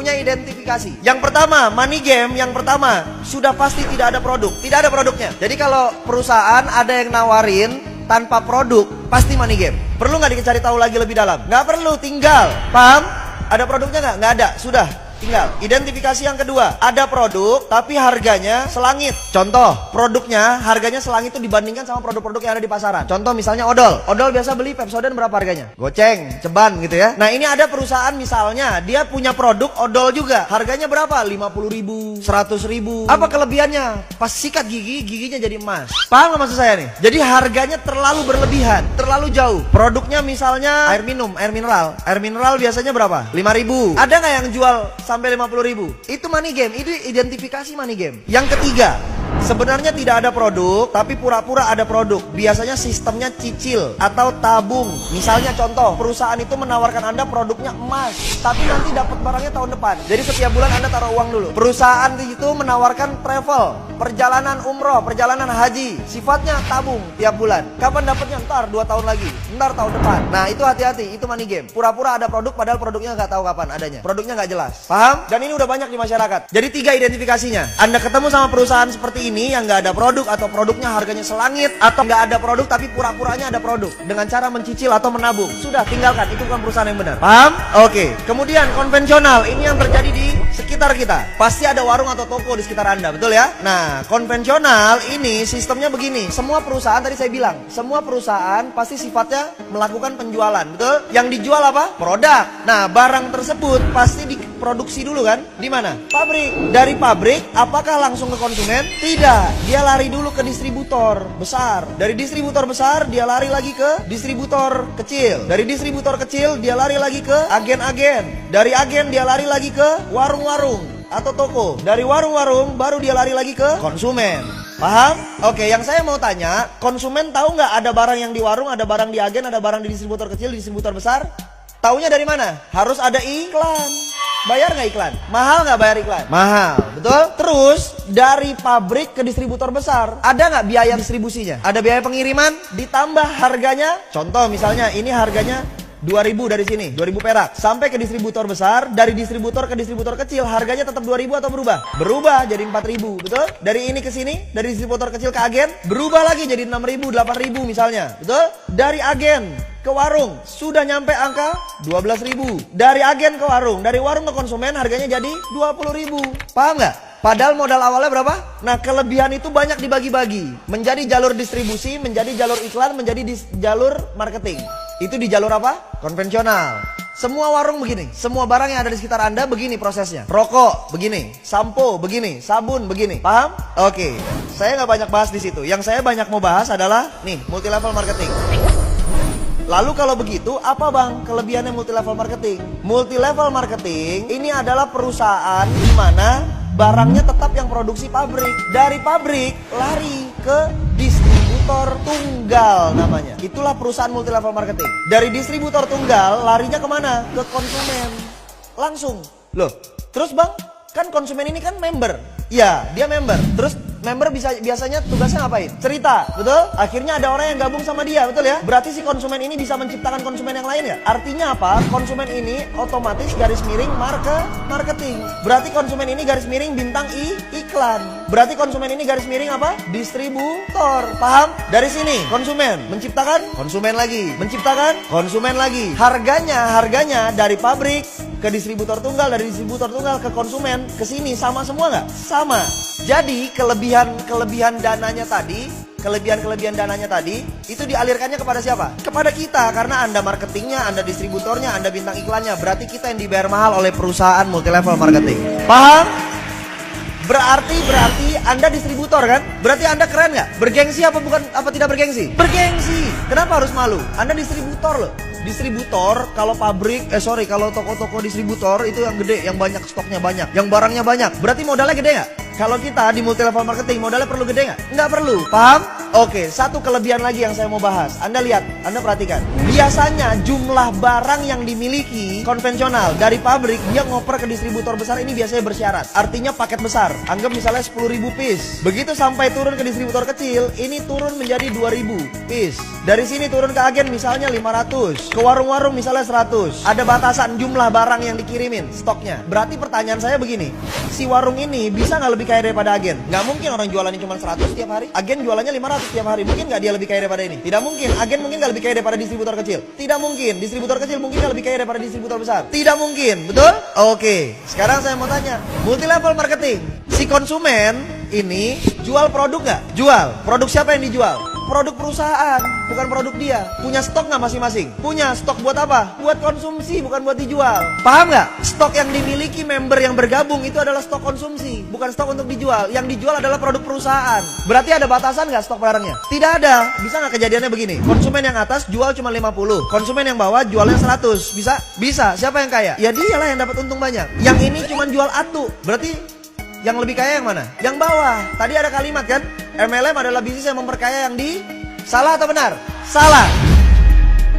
punya identifikasi. Yang pertama, money game. Yang pertama, sudah pasti tidak ada produk. Tidak ada produknya. Jadi kalau perusahaan ada yang nawarin tanpa produk, pasti money game. Perlu nggak dicari tahu lagi lebih dalam? Nggak perlu, tinggal. Paham? Ada produknya nggak? Nggak ada, sudah. Tinggal. Identifikasi yang kedua, ada produk tapi harganya selangit. Contoh, produknya harganya selangit itu dibandingkan sama produk-produk yang ada di pasaran. Contoh misalnya odol. Odol biasa beli Pepsodent berapa harganya? Goceng, ceban gitu ya. Nah ini ada perusahaan misalnya, dia punya produk odol juga. Harganya berapa? 50.000, 100.000. Apa kelebihannya? Pas sikat gigi, giginya jadi emas. Paham gak maksud saya nih? Jadi harganya terlalu berlebihan, terlalu jauh. Produknya misalnya air minum, air mineral. Air mineral biasanya berapa? 5.000. Ada nggak yang jual sampai 50.000? Itu money game, itu identifikasi money game. Yang ketiga, sebenarnya tidak ada produk tapi pura-pura ada produk. Biasanya sistemnya cicil atau tabung. Misalnya contoh, perusahaan itu menawarkan Anda produknya emas, tapi nanti dapat barangnya tahun depan. Jadi setiap bulan Anda taruh uang dulu. Perusahaan itu menawarkan travel, perjalanan umroh, perjalanan haji. Sifatnya tabung tiap bulan. Kapan dapatnya? Ntar 2 tahun lagi, ntar tahun depan. Nah itu hati-hati, itu money game. Pura-pura ada produk padahal produknya nggak tahu kapan adanya. Produknya nggak jelas. Paham? Dan ini udah banyak di masyarakat. Jadi 3 identifikasinya. Anda ketemu sama perusahaan seperti ini yang nggak ada produk atau produknya harganya selangit, atau nggak ada produk tapi pura-puranya ada produk dengan cara mencicil atau menabung. Sudah, tinggalkan. Itu bukan perusahaan yang benar. Paham? Oke. Kemudian konvensional, ini yang terjadi di sekitar kita. Pasti ada warung atau toko di sekitar Anda, betul ya? Nah, konvensional ini sistemnya begini. Semua perusahaan, tadi saya bilang, semua perusahaan pasti sifatnya melakukan penjualan, betul? Yang dijual apa? Produk. Nah, barang tersebut pasti diproduksi dulu kan? Di mana? Pabrik. Dari pabrik, apakah langsung ke konsumen? Tidak. Dia lari dulu ke distributor besar. Dari distributor besar, dia lari lagi ke distributor kecil. Dari distributor kecil, dia lari lagi ke agen-agen. Dari agen, dia lari lagi ke warung-warung atau toko. Dari warung-warung, baru dia lari lagi ke konsumen. Paham? Oke, yang saya mau tanya, konsumen tahu nggak ada barang yang di warung, ada barang di agen, ada barang di distributor kecil, di distributor besar? Taunya dari mana? Harus ada iklan. Bayar nggak iklan? Mahal nggak bayar iklan? Mahal, betul? Terus dari pabrik ke distributor besar, ada nggak biaya distribusinya? Ada biaya pengiriman? Ditambah harganya. Contoh misalnya ini harganya 2.000 dari sini, 2.000 perak. Sampai ke distributor besar, dari distributor ke distributor kecil, harganya tetap 2.000 atau berubah? Berubah jadi 4.000, betul? Dari ini ke sini, dari distributor kecil ke agen, berubah lagi jadi 6.000, 8.000 misalnya, betul? Dari agen ke warung, sudah nyampe angka 12.000. Dari agen ke warung, dari warung ke konsumen, harganya jadi 20.000. Paham nggak? Padahal modal awalnya berapa? Nah, kelebihan itu banyak dibagi-bagi. Menjadi jalur distribusi, menjadi jalur iklan, menjadi jalur marketing. Itu di jalur apa? Konvensional. Semua warung begini, semua barang yang ada di sekitar Anda begini prosesnya. Rokok begini, sampo begini, sabun begini. Paham? Oke. Saya nggak banyak bahas di situ. Yang saya banyak mau bahas adalah nih, multi level marketing. Lalu kalau begitu, apa bang kelebihannya multi level marketing? Multi level marketing ini adalah perusahaan di mana barangnya tetap yang produksi pabrik. Dari pabrik lari ke distributor tunggal namanya. Itulah perusahaan multi level marketing. Dari distributor tunggal larinya kemana? Ke konsumen. Langsung. Loh, terus bang, kan konsumen ini kan member. Ya, dia member. Terus member biasanya tugasnya ngapain? Cerita, betul? Akhirnya ada orang yang gabung sama dia, betul ya? Berarti si konsumen ini bisa menciptakan konsumen yang lain ya? Artinya apa? Konsumen ini otomatis garis miring marketing. Berarti konsumen ini garis miring bintang iklan. Berarti konsumen ini garis miring apa? Distributor. Paham? Dari sini konsumen menciptakan konsumen lagi, menciptakan konsumen lagi. Harganya dari pabrik ke distributor tunggal, dari distributor tunggal ke konsumen, ke sini sama semua nggak? Sama. Jadi kelebihan dananya tadi, kelebihan dananya tadi itu dialirkannya kepada siapa? Kepada kita, karena Anda marketingnya, Anda distributornya, Anda bintang iklannya. Berarti kita yang dibayar mahal oleh perusahaan multi level marketing. Paham? Berarti Anda distributor kan? Berarti Anda keren nggak? Bergengsi apa tidak bergengsi? Bergengsi. Kenapa harus malu? Anda distributor loh. Distributor, kalau kalau toko-toko distributor itu yang gede, yang banyak stoknya banyak, yang barangnya banyak. Berarti modalnya gede nggak? Kalau kita di multi level marketing modalnya perlu gede nggak? Nggak perlu. Paham? Oke, satu kelebihan lagi yang saya mau bahas. Anda lihat, Anda perhatikan. Biasanya jumlah barang yang dimiliki konvensional dari pabrik, dia ngoper ke distributor besar ini biasanya bersyarat. Artinya paket besar. Anggap misalnya 10.000 piece. Begitu sampai turun ke distributor kecil, ini turun menjadi 2.000 piece. Dari sini turun ke agen misalnya 500. Ke warung-warung misalnya 100. Ada batasan jumlah barang yang dikirimin, stoknya. Berarti pertanyaan saya begini, si warung ini bisa nggak lebih kaya daripada agen? Nggak mungkin orang jualannya cuma 100 tiap hari. Agen jualannya 500 tiap hari. Mungkin nggak dia lebih kaya daripada ini? Tidak mungkin. Agen mungkin nggak lebih kaya daripada distributor kecil? Tidak mungkin. Distributor kecil mungkin nggak lebih kaya daripada distributor besar? Tidak mungkin. Betul? Oke. Sekarang saya mau tanya, multi level marketing. Si konsumen ini jual produk nggak? Jual. Produk siapa yang dijual? Produk perusahaan, bukan produk dia. Punya stok nggak masing-masing? Punya. Stok buat apa? Buat konsumsi, bukan buat dijual. Paham nggak? Stok yang dimiliki member yang bergabung itu adalah stok konsumsi, bukan stok untuk dijual. Yang dijual adalah produk perusahaan. Berarti ada batasan nggak stok barangnya? Tidak ada. Bisa nggak kejadiannya begini? Konsumen yang atas jual cuma 50, konsumen yang bawah jualnya 100. Bisa? Bisa. Siapa yang kaya? Ya dialah yang dapat untung banyak. Yang ini cuma jual atu. Berarti yang lebih kaya yang mana? Yang bawah. Tadi ada kalimat kan? MLM adalah bisnis yang memperkaya yang di... Salah atau benar? Salah.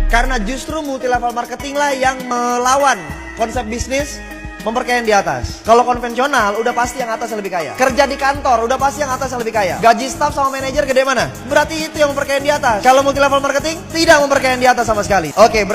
Karena justru multi level marketing lah yang melawan konsep bisnis memperkaya yang di atas. Kalau konvensional udah pasti yang atas yang lebih kaya. Kerja di kantor udah pasti yang atas yang lebih kaya. Gaji staff sama manajer gede mana? Berarti itu yang memperkaya yang di atas. Kalau multi level marketing tidak memperkaya yang di atas sama sekali. Oke, berarti